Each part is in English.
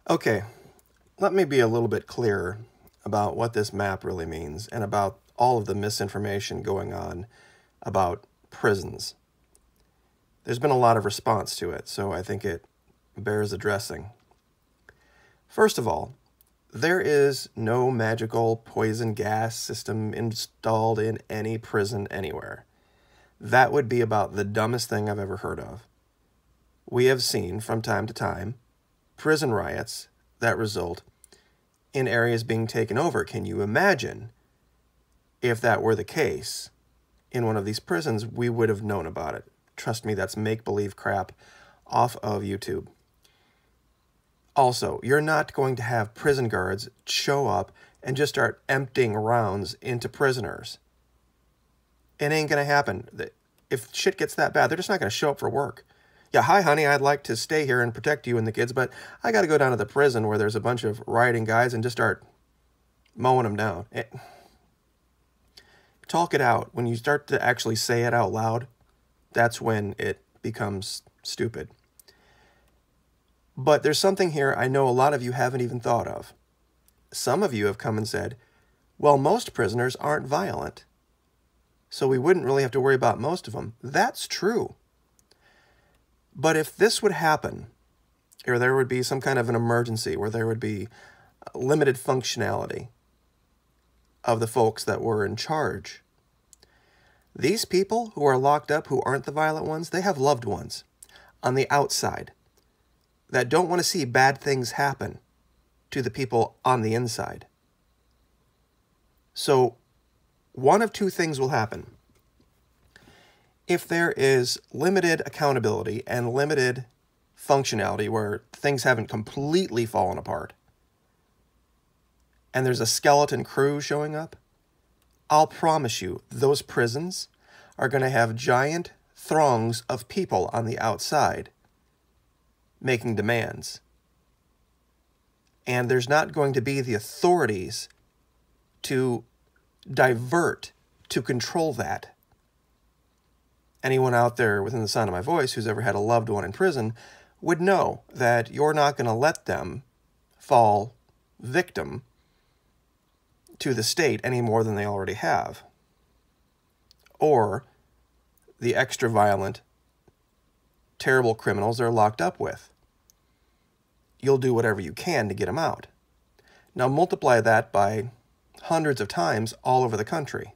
Okay, let me be a little bit clearer about what this map really means and about all of the misinformation going on about prisons. There's been a lot of response to it, so I think it bears addressing. First of all, there is no magical poison gas system installed in any prison anywhere. That would be about the dumbest thing I've ever heard of. We have seen, from time to time, prison riots that result in areas being taken over. Can you imagine if that were the case in one of these prisons? We would have known about it. Trust me, that's make-believe crap off of YouTube. Also, you're not going to have prison guards show up and just start emptying rounds into prisoners. It ain't going to happen. If shit gets that bad, they're just not going to show up for work. Yeah, hi, honey, I'd like to stay here and protect you and the kids, but I got to go down to the prison where there's a bunch of rioting guys and just start mowing them down. Talk it out. When you start to actually say it out loud, that's when it becomes stupid. But there's something here I know a lot of you haven't even thought of. Some of you have come and said, well, most prisoners aren't violent, so we wouldn't really have to worry about most of them. That's true. But if this would happen, or there would be some kind of an emergency where there would be limited functionality of the folks that were in charge, these people who are locked up, who aren't the violent ones, they have loved ones on the outside that don't want to see bad things happen to the people on the inside. So one of two things will happen. If there is limited accountability and limited functionality where things haven't completely fallen apart, and there's a skeleton crew showing up, I'll promise you those prisons are going to have giant throngs of people on the outside making demands. And there's not going to be the authorities to divert, to control that. Anyone out there within the sound of my voice who's ever had a loved one in prison would know that you're not going to let them fall victim to the state any more than they already have, or the extra violent, terrible criminals they're locked up with. You'll do whatever you can to get them out. Now multiply that by hundreds of times all over the country.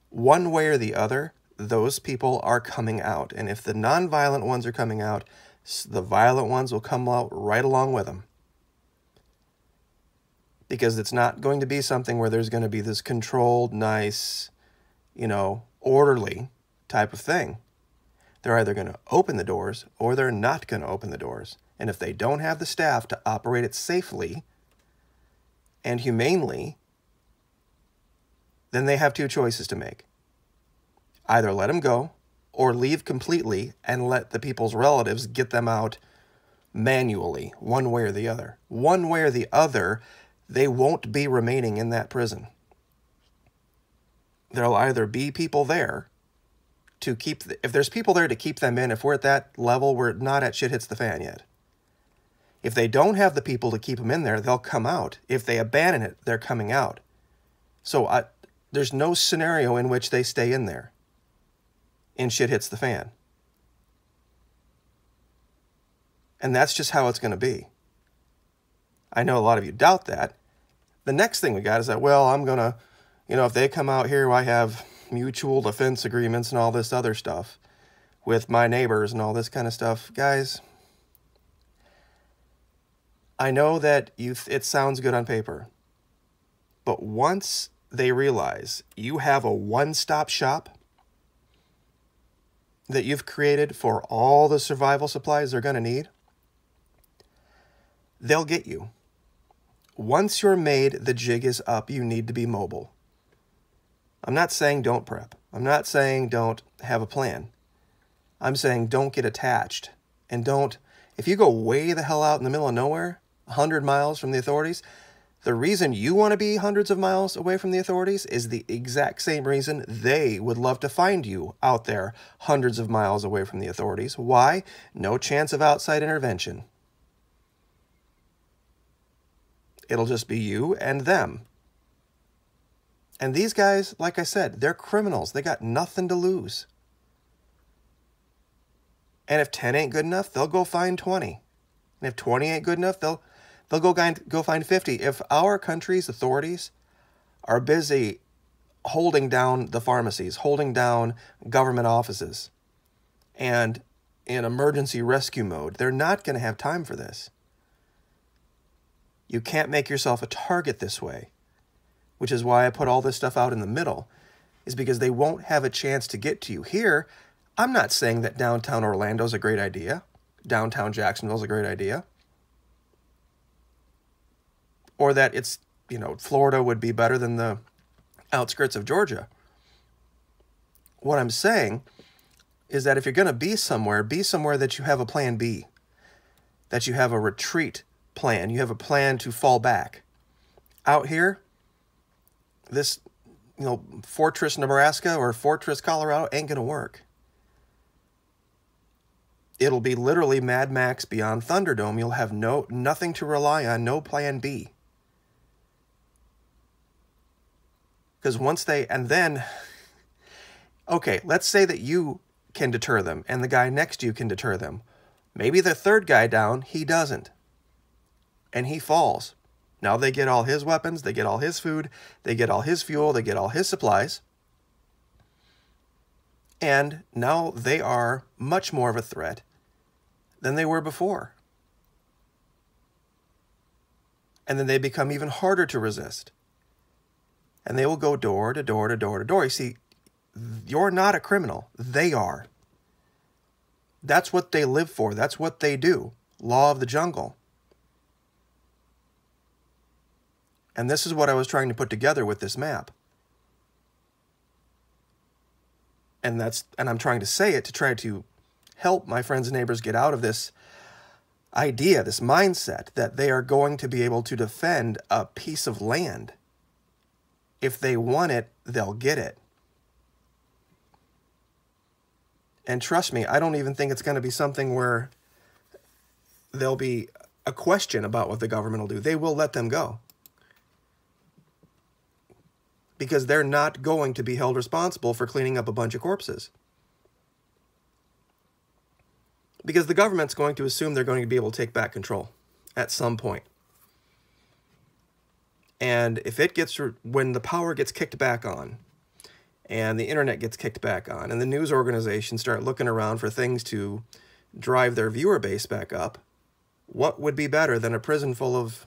One way or the other, those people are coming out. And if the non-violent ones are coming out, the violent ones will come out right along with them. Because it's not going to be something where there's going to be this controlled, nice, orderly type of thing. They're either going to open the doors or they're not going to open the doors. And if they don't have the staff to operate it safely and humanely, then they have two choices to make. Either let them go or leave completely and let the people's relatives get them out manually, one way or the other. One way or the other, they won't be remaining in that prison. There'll either be people there to keep, if there's people there to keep them in, if we're at that level, we're not at shit hits the fan yet. If they don't have the people to keep them in there, they'll come out. If they abandon it, they're coming out. So there's no scenario in which they stay in there and shit hits the fan. And that's just how it's going to be. I know a lot of you doubt that. The next thing we got is that, well, I'm going to, if they come out here, I have mutual defense agreements and all this other stuff with my neighbors and all this kind of stuff. Guys, I know that it sounds good on paper, but once they realize you have a one-stop shop that you've created for all the survival supplies they're going to need, they'll get you. Once you're made, the jig is up. You need to be mobile. I'm not saying don't prep. I'm not saying don't have a plan. I'm saying don't get attached. And don't, if you go way the hell out in the middle of nowhere, 100 miles from the authorities, the reason you want to be hundreds of miles away from the authorities is the exact same reason they would love to find you out there hundreds of miles away from the authorities. Why? No chance of outside intervention. It'll just be you and them. And these guys, like I said, they're criminals. They got nothing to lose. And if 10 ain't good enough, they'll go find 20. And if 20 ain't good enough, they'll go find 50. If our country's authorities are busy holding down the pharmacies, holding down government offices, and in emergency rescue mode, they're not going to have time for this. You can't make yourself a target this way, which is why I put all this stuff out in the middle, is because they won't have a chance to get to you. Here, I'm not saying that downtown Orlando's a great idea. Downtown Jacksonville's a great idea. Or that it's, Florida would be better than the outskirts of Georgia. What I'm saying is that if you're going to be somewhere that you have a plan B, that you have a retreat plan, you have a plan to fall back. Out here, this, Fortress Nebraska or Fortress Colorado ain't going to work. It'll be literally Mad Max Beyond Thunderdome. You'll have nothing to rely on, no plan B. Because okay, let's say that you can deter them and the guy next to you can deter them. Maybe the third guy down, he doesn't. And he falls. Now they get all his weapons, they get all his food, they get all his fuel, they get all his supplies. And now they are much more of a threat than they were before. And then they become even harder to resist. And they will go door to door to door to door. You see, you're not a criminal. They are. That's what they live for. That's what they do. Law of the jungle. And this is what I was trying to put together with this map. And I'm trying to say it to try to help my friends and neighbors get out of this idea, this mindset that they are going to be able to defend a piece of land. If they want it, they'll get it. And trust me, I don't even think it's going to be something where there'll be a question about what the government will do. They will let them go. Because they're not going to be held responsible for cleaning up a bunch of corpses. Because the government's going to assume they're going to be able to take back control at some point. And when the power gets kicked back on, and the internet gets kicked back on, and the news organizations start looking around for things to drive their viewer base back up, what would be better than a prison full of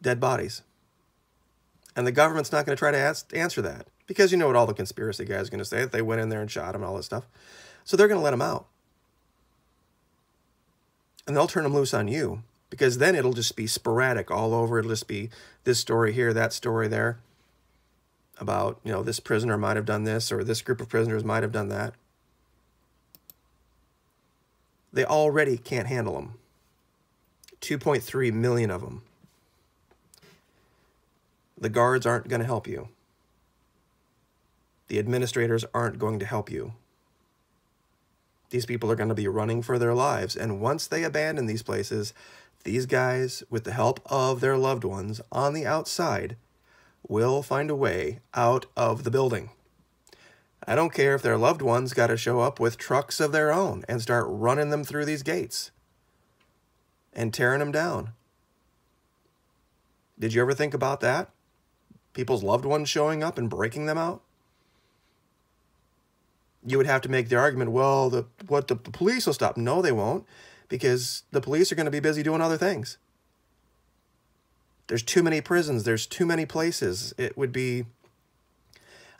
dead bodies? And the government's not going to try to answer that. Because you know what all the conspiracy guys are going to say, that they went in there and shot him and all this stuff. So they're going to let him out. And they'll turn him loose on you. Because then it'll just be sporadic all over. It'll just be this story here, that story there. About, this prisoner might have done this, or this group of prisoners might have done that. They already can't handle them. 2.3 million of them. The guards aren't going to help you. The administrators aren't going to help you. These people are going to be running for their lives. And once they abandon these places, these guys, with the help of their loved ones on the outside, will find a way out of the building. I don't care if their loved ones got to show up with trucks of their own and start running them through these gates and tearing them down. Did you ever think about that? People's loved ones showing up and breaking them out? You would have to make the argument, well, the police will stop. No, they won't, because the police are going to be busy doing other things. There's too many prisons. There's too many places. It would be...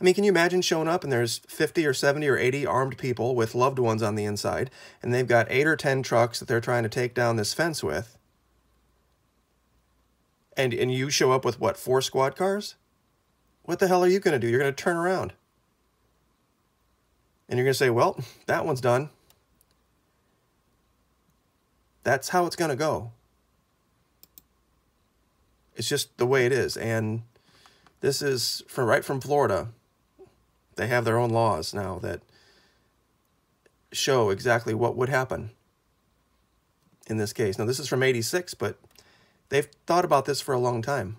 I mean, can you imagine showing up and there's 50 or 70 or 80 armed people with loved ones on the inside, and they've got 8 or 10 trucks that they're trying to take down this fence with, and you show up with, 4 squad cars? What the hell are you going to do? You're going to turn around. And you're going to say, well, that one's done. That's how it's going to go. It's just the way it is. And this is right from Florida. They have their own laws now that show exactly what would happen in this case. Now, this is from '86, but They've thought about this for a long time.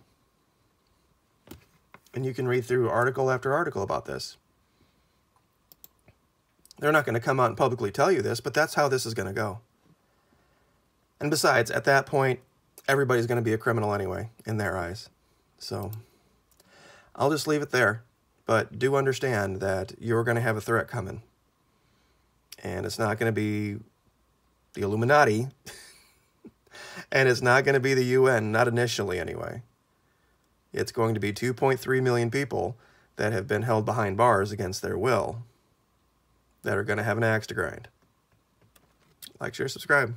And you can read through article after article about this. They're not going to come out and publicly tell you this, but that's how this is going to go. And besides, at that point, everybody's going to be a criminal anyway, in their eyes. So I'll just leave it there. But do understand that you're going to have a threat coming. And it's not going to be the Illuminati. And it's not going to be the UN, not initially anyway. It's going to be 2.3 million people that have been held behind bars against their will that are going to have an axe to grind. Like, share, subscribe.